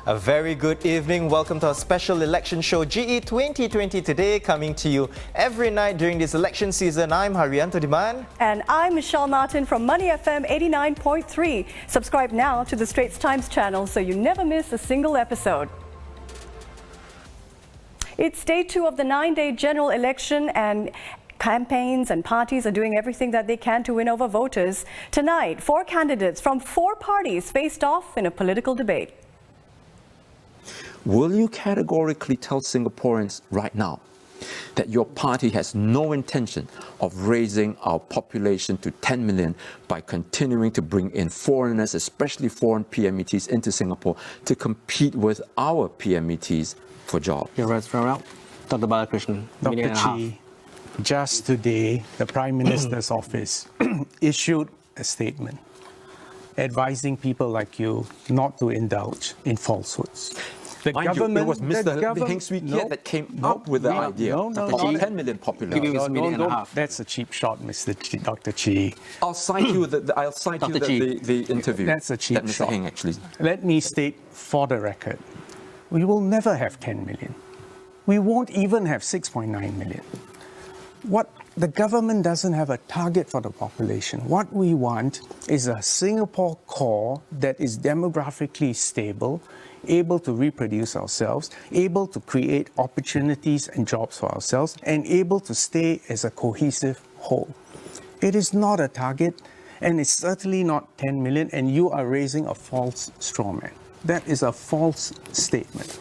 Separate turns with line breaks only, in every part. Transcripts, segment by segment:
A very good evening. Welcome to our special election show, GE2020 Today, coming to you every night during this election season. I'm Haryanto Diman.
And I'm Michelle Martin from Money FM 89.3. Subscribe now to the Straits Times channel so you never miss a single episode. It's day 2 of the 9-day general election, and campaigns and parties are doing everything that they can to win over voters. Tonight, 4 candidates from 4 parties faced off in a political debate.
Will you categorically tell Singaporeans right now that your party has no intention of raising our population to 10 million by continuing to bring in foreigners, especially foreign PMETs, into Singapore to compete with our PMETs for jobs?
You're right, Dr. Balakrishnan.
Dr. Chi, just today, the Prime Minister's office issued a statement advising people like you not to indulge in falsehoods.
The government, it was Mr. Heng that came up with the idea of 10 million population.
That's a cheap shot, Dr. Chi.
I'll cite you the interview.
That's a cheap shot.
Heng actually.
Let me state for the record, we will never have 10 million. We won't even have 6.9 million. The government doesn't have a target for the population. What we want is a Singapore core that is demographically stable, able to reproduce ourselves, able to create opportunities and jobs for ourselves, and able to stay as a cohesive whole. It is not a target, and it's certainly not 10 million, and you are raising a false straw man. That is a false statement.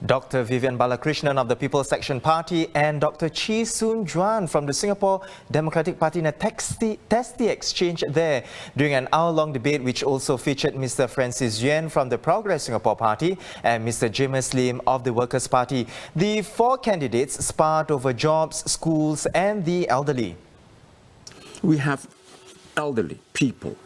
Dr. Vivian Balakrishnan of the People's Action Party and Dr. Chee Soon Juan from the Singapore Democratic Party in a testy exchange there during an hour-long debate which also featured Mr. Francis Yuan from the Progress Singapore Party and Mr. James Lim of the Workers' Party. The 4 candidates sparred over jobs, schools and the elderly.
We have elderly people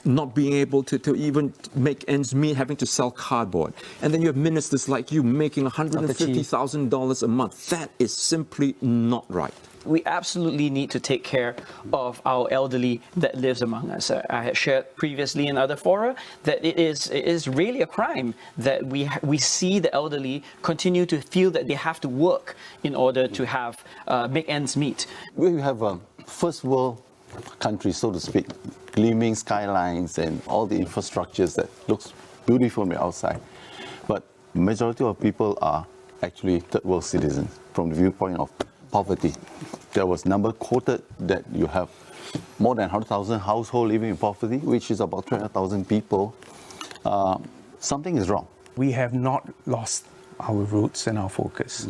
not being able to even make ends meet, having to sell cardboard. And then you have ministers like you making $150,000 a month. That is simply not right.
We absolutely need to take care of our elderly that lives among us. I had shared previously in other fora that it is really a crime that we see the elderly continue to feel that they have to work in order to have make ends meet.
We have a first world country, so to speak, gleaming skylines and all the infrastructures that looks beautiful from the outside. But majority of people are actually third world citizens from the viewpoint of poverty. There was number quoted that you have more than 100,000 households living in poverty, which is about 200,000 people. Something is wrong.
We have not lost our roots and our focus.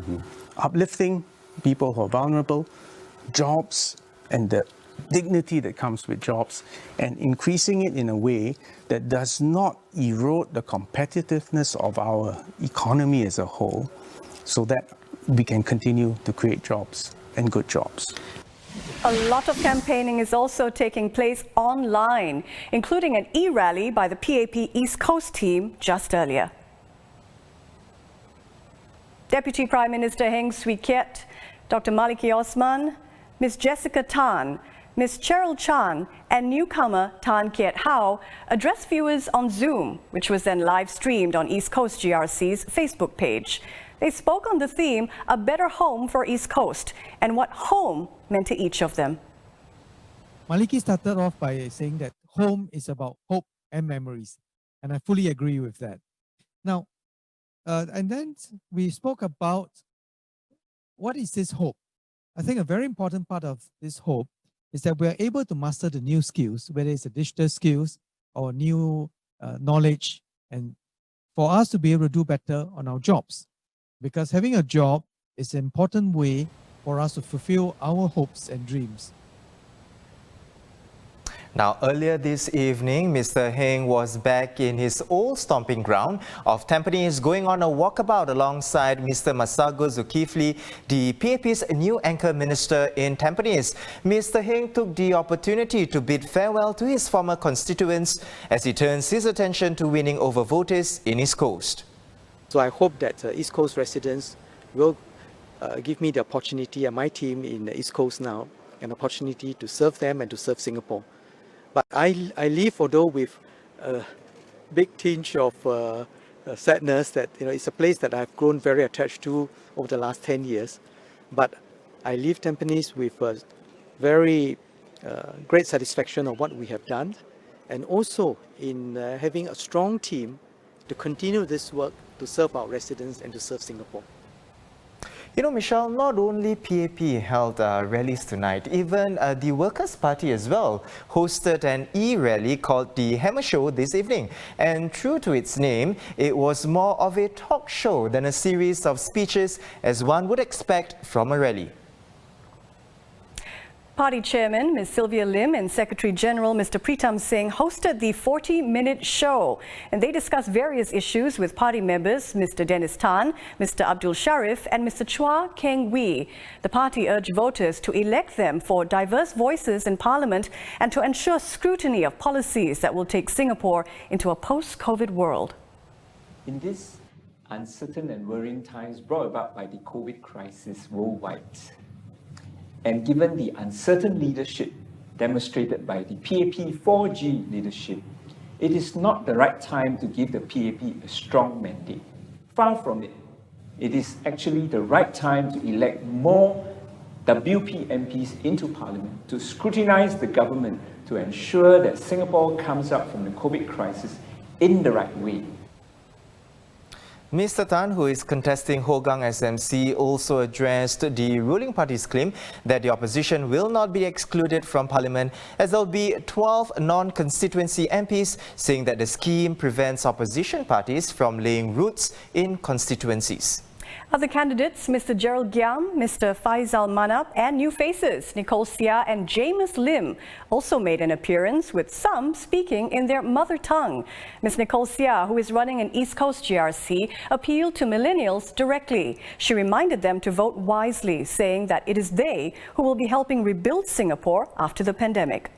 Uplifting people who are vulnerable, jobs and the dignity that comes with jobs, and increasing it in a way that does not erode the competitiveness of our economy as a whole, so that we can continue to create jobs and good jobs.
A lot of campaigning is also taking place online, including an e-rally by the PAP East Coast team just earlier. Deputy Prime Minister Heng Swee Keat, Dr. Maliki Osman, Ms. Jessica Tan, Ms. Cheryl Chan and newcomer Tan Kiat Hao addressed viewers on Zoom, which was then live streamed on East Coast GRC's Facebook page. They spoke on the theme, A Better Home for East Coast, and what home meant to each of them.
Maliki started off by saying that home is about hope and memories, and I fully agree with that. Now, and then we spoke about what is this hope. I think a very important part of this hope is that we are able to master the new skills, whether it's the digital skills or new knowledge, and for us to be able to do better on our jobs. Because having a job is an important way for us to fulfill our hopes and dreams.
Now, earlier this evening, Mr. Heng was back in his old stomping ground of Tampines, going on a walkabout alongside Mr. Massago Zulkifli, the PAP's new anchor minister in Tampines. Mr. Heng took the opportunity to bid farewell to his former constituents as he turns his attention to winning over voters in East Coast.
So I hope that East Coast residents will give me the opportunity, and my team in the East Coast now, an opportunity to serve them and to serve Singapore. But I leave, although with big tinge of sadness that it's a place that I've grown very attached to over the last 10 years. But I leave Tampines with a very great satisfaction of what we have done, and also in having a strong team to continue this work to serve our residents and to serve Singapore.
You know, Michelle, not only PAP held rallies tonight, even the Workers' Party as well hosted an e-rally called the Hammer Show this evening. And true to its name, it was more of a talk show than a series of speeches as one would expect from a rally.
Party Chairman Ms. Sylvia Lim and Secretary General Mr. Pritam Singh hosted the 40-minute show, and they discussed various issues with party members Mr. Dennis Tan, Mr. Abdul Sharif and Mr. Chua Keng Wee. The party urged voters to elect them for diverse voices in Parliament and to ensure scrutiny of policies that will take Singapore into a post-COVID world.
In these uncertain and worrying times brought about by the COVID crisis worldwide, and given the uncertain leadership demonstrated by the PAP 4G leadership, it is not the right time to give the PAP a strong mandate. Far from it. It is actually the right time to elect more WP MPs into Parliament to scrutinise the government to ensure that Singapore comes out from the COVID crisis in the right way.
Mr. Tan, who is contesting Hougang SMC, also addressed the ruling party's claim that the opposition will not be excluded from Parliament as there will be 12 non-constituency MPs, saying that the scheme prevents opposition parties from laying roots in constituencies.
Other candidates, Mr. Gerald Giam, Mr. Faisal Manap and new faces, Nicole Seah and Jamus Lim, also made an appearance, with some speaking in their mother tongue. Ms. Nicole Seah, who is running an East Coast GRC, appealed to millennials directly. She reminded them to vote wisely, saying that it is they who will be helping rebuild Singapore after the pandemic.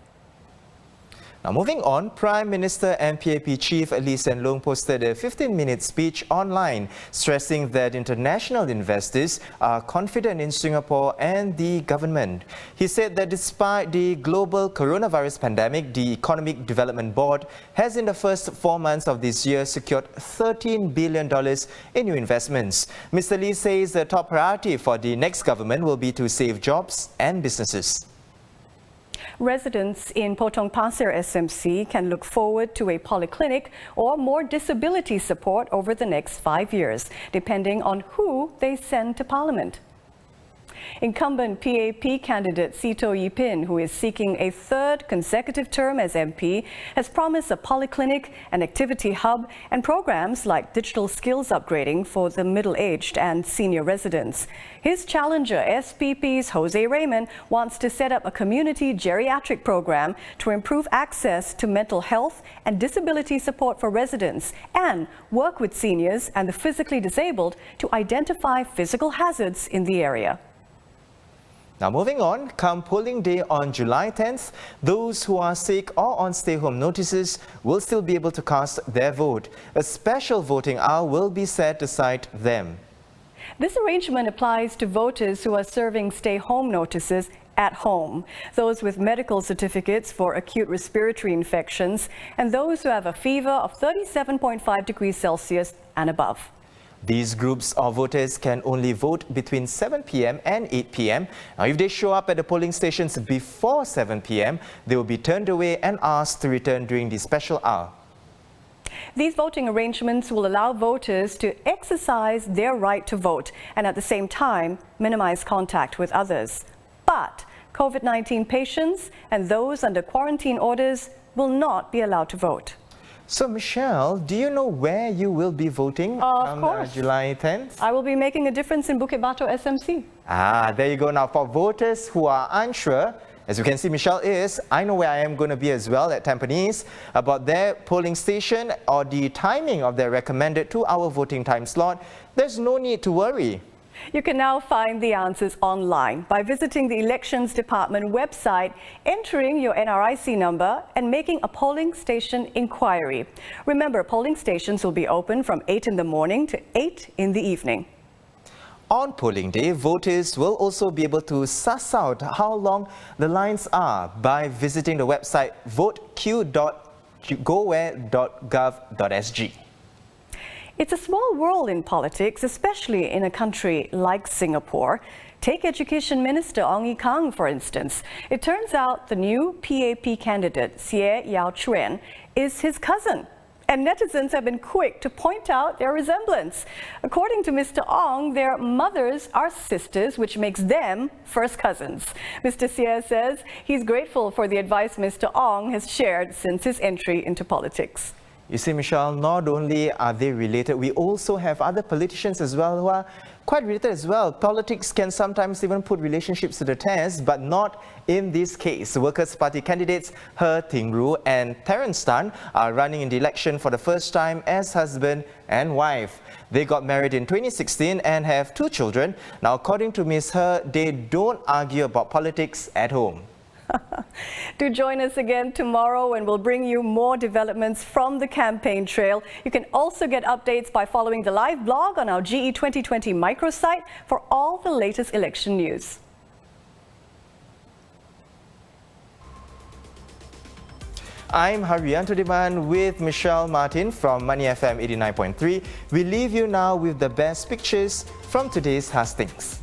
Now moving on, Prime Minister and PAP Chief Lee Hsien Loong posted a 15-minute speech online stressing that international investors are confident in Singapore and the government. He said that despite the global coronavirus pandemic, the Economic Development Board has in the first 4 months of this year secured $13 billion in new investments. Mr. Lee says the top priority for the next government will be to save jobs and businesses.
Residents in Patong Pasir SMC can look forward to a polyclinic or more disability support over the next 5 years, depending on who they send to Parliament. Incumbent PAP candidate Sito Yipin, who is seeking a third consecutive term as MP, has promised a polyclinic, an activity hub and programs like digital skills upgrading for the middle-aged and senior residents. His challenger, SPP's Jose Raymond, wants to set up a community geriatric program to improve access to mental health and disability support for residents and work with seniors and the physically disabled to identify physical hazards in the area.
Now moving on, come polling day on July 10th, those who are sick or on stay-home notices will still be able to cast their vote. A special voting hour will be set to cite them.
This arrangement applies to voters who are serving stay-home notices at home, those with medical certificates for acute respiratory infections, and those who have a fever of 37.5 degrees Celsius and above.
These groups of voters can only vote between 7 p.m. and 8 p.m. Now, if they show up at the polling stations before 7 p.m., they will be turned away and asked to return during the special hour.
These voting arrangements will allow voters to exercise their right to vote and at the same time minimize contact with others. But COVID-19 patients and those under quarantine orders will not be allowed to vote.
So, Michelle, do you know where you will be voting on July 10th?
I will be making a difference in Bukit Batok SMC.
There you go. Now, for voters who are unsure, as you can see, Michelle is, I know where I am going to be as well at Tampines, about their polling station or the timing of their recommended 2-hour voting time slot. There's no need to worry.
You can now find the answers online by visiting the Elections Department website, entering your NRIC number and making a polling station inquiry. Remember, polling stations will be open from 8 in the morning to 8 in the evening.
On polling day, voters will also be able to suss out how long the lines are by visiting the website voteq.gov.sg. gowhere.gov.sg.
It's a small world in politics, especially in a country like Singapore. Take Education Minister Ong Ye Kung, for instance. It turns out the new PAP candidate, Xie Yao Chuen, is his cousin. And netizens have been quick to point out their resemblance. According to Mr. Ong, their mothers are sisters, which makes them first cousins. Mr. Xie says he's grateful for the advice Mr. Ong has shared since his entry into politics.
You see, Michelle, not only are they related, we also have other politicians as well who are quite related as well. Politics can sometimes even put relationships to the test, but not in this case. Workers' Party candidates He Ting-ru and Terence Tan are running in the election for the first time as husband and wife. They got married in 2016 and have 2 children. Now, according to Ms. He, they don't argue about politics at home.
Do join us again tomorrow when we'll bring you more developments from the campaign trail. You can also get updates by following the live blog on our GE2020 microsite for all the latest election news.
I'm Haryanto Diman with Michelle Martin from Money FM 89.3. We leave you now with the best pictures from today's hustings.